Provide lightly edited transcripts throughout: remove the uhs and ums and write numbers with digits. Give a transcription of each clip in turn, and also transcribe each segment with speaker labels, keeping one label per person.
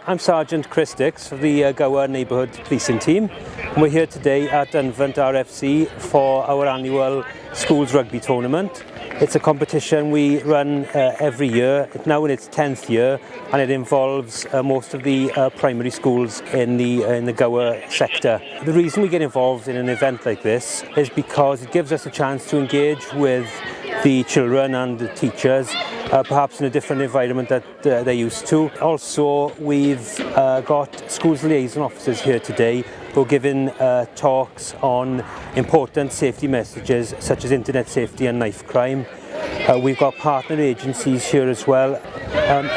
Speaker 1: I'm Sergeant Chris Dix of the Gower Neighbourhood Policing Team, and we're here today at Dunvant RFC for our annual Schools Rugby Tournament. It's a competition we run every year. It's now in its 10th year, and it involves most of the primary schools in the Gower sector. The reason we get involved in an event like this is because it gives us a chance to engage with the children and the teachers, perhaps in a different environment that they're used to. Also, we've got schools liaison officers here today who are giving talks on important safety messages such as internet safety and knife crime. We've got partner agencies here as well.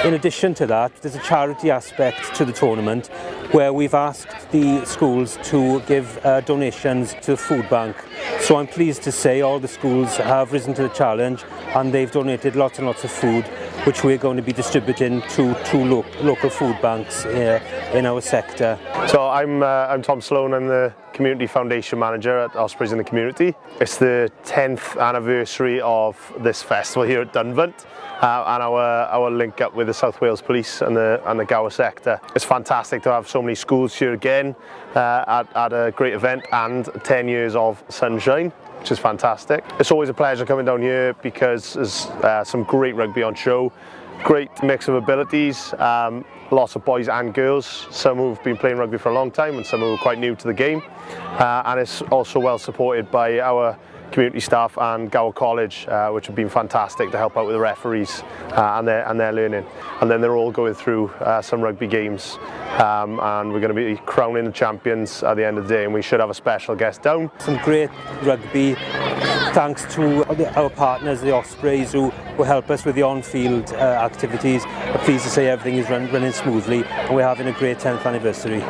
Speaker 1: In addition to that, there's a charity aspect to the tournament where we've asked the schools to give donations to the food bank. So I'm pleased to say all the schools have risen to the challenge and they've donated lots and lots of food, which we're going to be distributing to two local food banks in our sector.
Speaker 2: So I'm Tom Sloan, I'm the Community Foundation Manager at Ospreys in the Community. It's the 10th anniversary of this festival here at Dunvant and our link up with the South Wales Police and the Gower sector. It's fantastic to have so many schools here again at a great event and 10 years of sunshine, which is fantastic. It's always a pleasure coming down here because there's some great rugby on show, great mix of abilities, lots of boys and girls, some who've been playing rugby for a long time and some who are quite new to the game, and it's also well supported by our community staff and Gower College, which have been fantastic to help out with the referees and their learning. And then they're all going through some rugby games, and we're going to be crowning the champions at the end of the day, and we should have a special guest down.
Speaker 1: Some great rugby, thanks to our partners, the Ospreys, who help us with the on-field activities. I'm pleased to say everything is running smoothly, and we're having a great 10th anniversary.